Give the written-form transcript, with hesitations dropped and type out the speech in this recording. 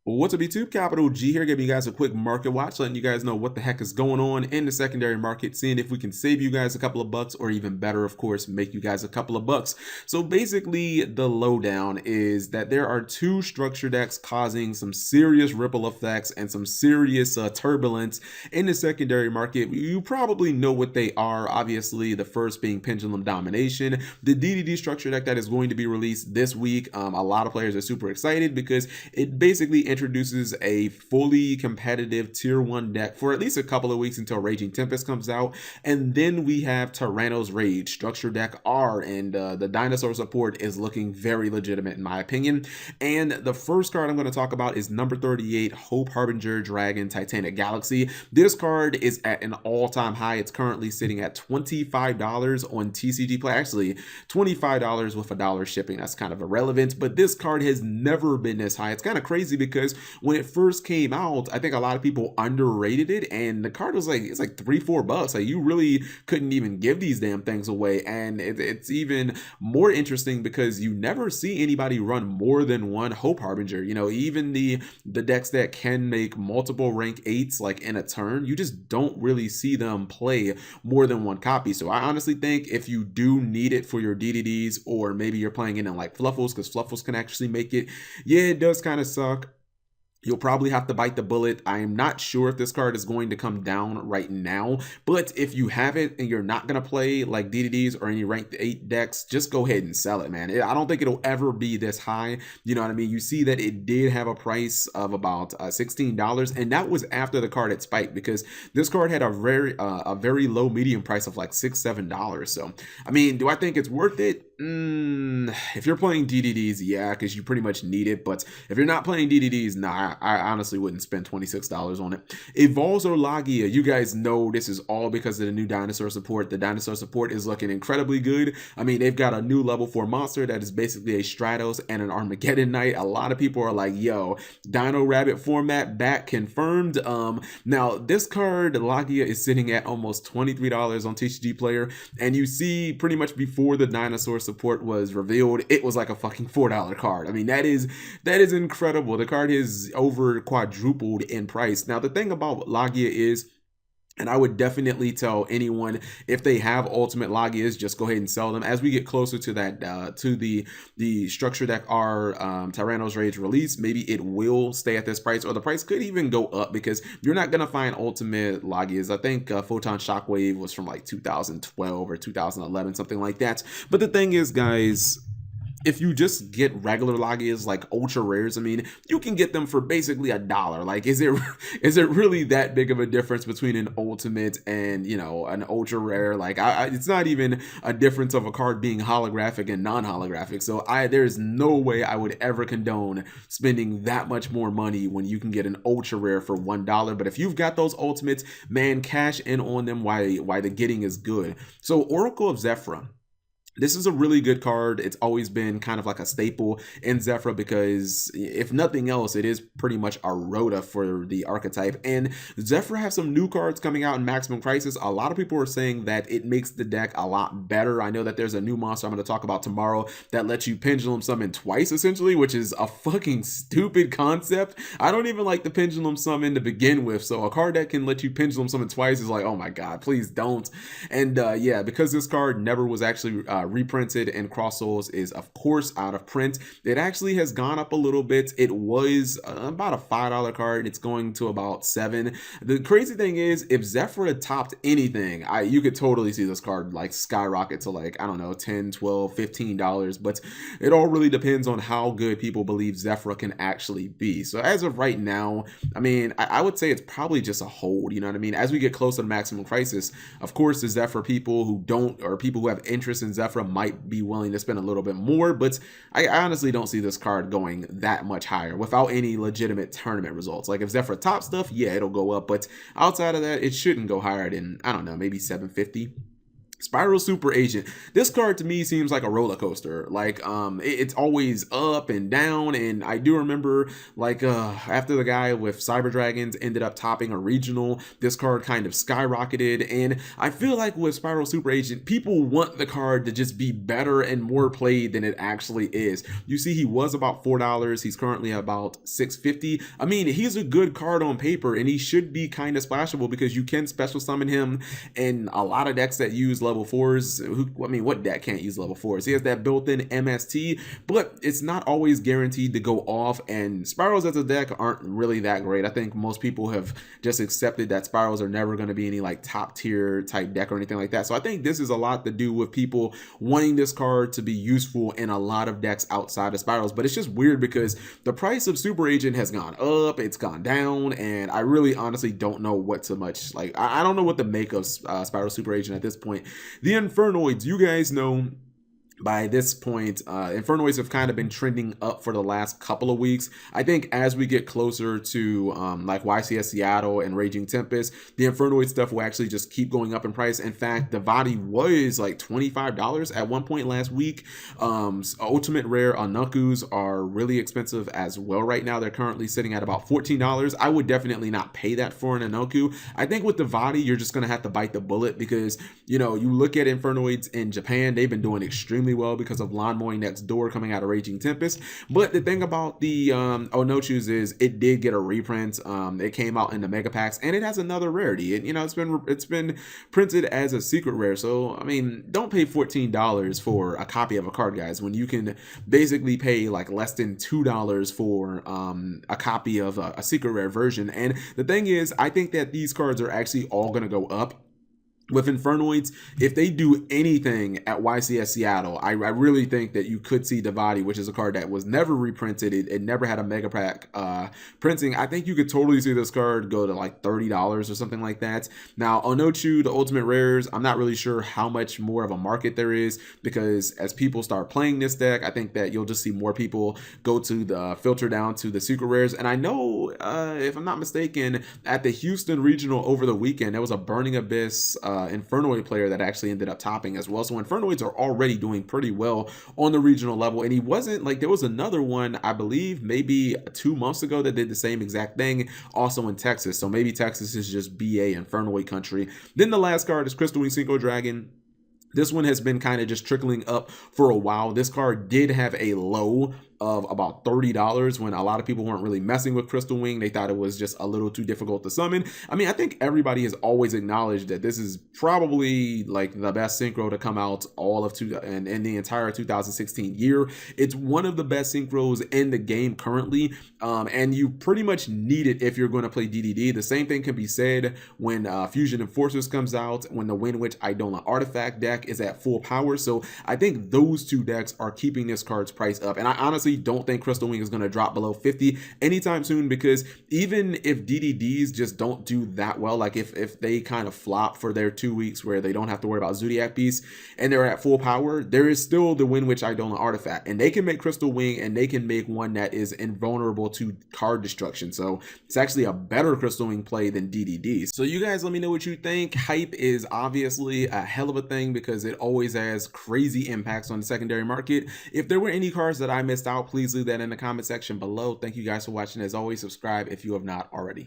What's up, YouTube? Capital G here, giving you guys a quick market watch, letting you guys know what the heck is going on in the secondary market, seeing if we can save you guys a couple of bucks, or even better, of course, make you guys a couple of bucks. So basically, the lowdown is that there are two structure decks causing some serious ripple effects and some serious turbulence in the secondary market. You probably know what they are. Obviously, the first being Pendulum Domination, the DDD structure deck that is going to be released this week. A lot of players are super excited because it basically introduces a fully competitive tier 1 deck for at least a couple of weeks until Raging Tempest comes out. And then we have Tyranno's Rage structure deck R, and the dinosaur support is looking very legitimate in my opinion. And the first card I'm going to talk about is number 38, Hope Harbinger Dragon Titanic Galaxy. This card is at an all-time high. It's currently sitting at $25 on TCG Play. Actually, $25 with $1 shipping. That's kind of irrelevant, but this card has never been this high. It's kind of crazy because when it first came out, I think a lot of people underrated it, and the card was like, it's like $3-4. Like, you really couldn't even give these damn things away. And it's even more interesting because you never see anybody run more than one Hope Harbinger. You know, even the decks that can make multiple rank 8s like in a turn, you just don't really see them play more than one copy. So I honestly think if you do need it for your DDDs, or maybe you're playing it in like Fluffles, because Fluffles can actually make it, yeah, it does kind of suck. You'll probably have to bite the bullet. I am not sure if this card is going to come down right now, but if you have it and you're not going to play like DDDs or any ranked 8 decks, just go ahead and sell it, man. I don't think it'll ever be this high. You know what I mean? You see that it did have a price of about $16, and that was after the card had spiked, because this card had a very low medium price of like $6-7. So, I mean, do I think it's worth it? If you're playing DDDs, yeah, because you pretty much need it. But if you're not playing DDDs, nah, I honestly wouldn't spend $26 on it. Evolves or Laggia, you guys know this is all because of the new dinosaur support. The dinosaur support is looking incredibly good. I mean, they've got a new level 4 monster that is basically a Stratos and an Armageddon Knight. A lot of people are like, yo, Dino Rabbit format back confirmed. Now this card, Laggia, is sitting at almost $23 on TCG Player, and you see pretty much before the dinosaur support was revealed, it was like a fucking $4 card. I mean, that is incredible. The card is over quadrupled in price. Now the thing about Laggia is, and I would definitely tell anyone, if they have ultimate Laggias, just go ahead and sell them. As we get closer to that, to the structure deck R Tyranno's Rage release, maybe it will stay at this price, or the price could even go up, because you're not gonna find ultimate Laggias. I think Photon Shockwave was from like 2012 or 2011, something like that. But the thing is, guys, if you just get regular Laggias, like ultra rares, I mean, you can get them for basically $1. Like, is it really that big of a difference between an ultimate and, you know, an ultra rare? Like, it's not even a difference of a card being holographic and non-holographic. So there's no way I would ever condone spending that much more money when you can get an ultra rare for $1. But if you've got those ultimates, man, cash in on them while the getting is good. So Oracle of Zephyr, this is a really good card. It's always been kind of like a staple in Zephyr, because if nothing else, it is pretty much a Rhoda for the archetype. And Zephyr has some new cards coming out in Maximum Crisis. A lot of people are saying that it makes the deck a lot better. I know that there's a new monster I'm going to talk about tomorrow that lets you Pendulum Summon twice, essentially, which is a fucking stupid concept. I don't even like the Pendulum Summon to begin with, so a card that can let you Pendulum Summon twice is like, oh my god, please don't. And yeah, because this card never was actually reprinted, and Cross Souls is of course out of print, it actually has gone up a little bit. It was about a $5 card. It's going to about $7. The crazy thing is, if Zephyr had topped anything, you could totally see this card like skyrocket to like, I don't know, $10, $12, $15. But it all really depends on how good people believe Zephyr can actually be. So as of right now, I mean, I would say it's probably just a hold. You know what I mean? As we get closer to Maximum Crisis, of course, the Zephyr people who don't, or people who have interest in Zephyr, might be willing to spend a little bit more, but I honestly don't see this card going that much higher without any legitimate tournament results. Like, if Zephyr top stuff, yeah, it'll go up, but outside of that, it shouldn't go higher than, I don't know, maybe $750. Spiral Super Agent. This card to me seems like a roller coaster. Like it's always up and down. And I do remember like after the guy with Cyber Dragons ended up topping a regional, this card kind of skyrocketed. And I feel like with Spiral Super Agent, people want the card to just be better and more played than it actually is. You see, he was about $4. He's currently about $6.50. I mean, he's a good card on paper, and he should be kind of splashable because you can special summon him in a lot of decks that use level 4s. I mean, what deck can't use level 4s? He has that built-in MST, but it's not always guaranteed to go off, and Spirals as a deck aren't really that great. I think most people have just accepted that Spirals are never going to be any like top tier type deck or anything like that. So I think this is a lot to do with people wanting this card to be useful in a lot of decks outside of Spirals. But it's just weird because the price of Super Agent has gone up, it's gone down, and I really honestly don't know what so much, like I don't know what to make of Spiral Super Agent at this point. The Infernoids, you guys know by this point, Infernoids have kind of been trending up for the last couple of weeks. I think as we get closer to like YCS Seattle and Raging Tempest, the Infernoid stuff will actually just keep going up in price. In fact, the Vadi was like $25 at one point last week. Ultimate Rare Anukus are really expensive as well right now. They're currently sitting at about $14. I would definitely not pay that for an Anuku. I think with the Vadi, you're just going to have to bite the bullet because, you know, you look at Infernoids in Japan, they've been doing extremely well because of Lawn Mowing Next Door coming out of Raging Tempest. But the thing about the Onochus is it did get a reprint. It came out in the mega packs, and it has another rarity. And you know, it's been printed as a secret rare. So I mean, don't pay $14 for a copy of a card, guys, when you can basically pay like less than $2 for a copy of a secret rare version. And the thing is, I think that these cards are actually all going to go up. With Infernoids, if they do anything at YCS Seattle, I really think that you could see Davadi, which is a card that was never reprinted. It never had a mega pack printing. I think you could totally see this card go to like $30 or something like that. Now, Onochu, the Ultimate Rares, I'm not really sure how much more of a market there is because as people start playing this deck, I think that you'll just see more people go to the filter down to the secret rares. And I know, if I'm not mistaken, at the Houston Regional over the weekend, there was a Burning Abyss Infernoid player that actually ended up topping as well. So Infernoids are already doing pretty well on the regional level. And he wasn't like, there was another one, I believe maybe 2 months ago that did the same exact thing also in Texas. So maybe Texas is just BA Infernoid country. Then the last card is Crystal Wing Figo Dragon. This one has been kind of just trickling up for a while. This card did have a low of about $30 when a lot of people weren't really messing with Crystal Wing. They thought it was just a little too difficult to summon. I mean, I think everybody has always acknowledged that this is probably like the best synchro to come out all of in the entire 2016 year. It's one of the best synchros in the game currently, and you pretty much need it if you're going to play DDD. The same thing can be said when Fusion Enforcers comes out, when the Wind Witch Idola Artifact deck is at full power. So I think those two decks are keeping this card's price up, and I honestly don't think Crystal Wing is going to drop below 50 anytime soon, because even if DDDs just don't do that well, like if they kind of flop for their 2 weeks where they don't have to worry about Zodiac Beast and they're at full power, there is still the Wind Witch Idola Artifact, and they can make Crystal Wing and they can make one that is invulnerable to card destruction. So it's actually a better Crystal Wing play than DDDs. So you guys let me know what you think. Hype is obviously a hell of a thing because it always has crazy impacts on the secondary market. If there were any cards that I missed out, please leave that in the comment section below. Thank you guys for watching. As always, subscribe if you have not already.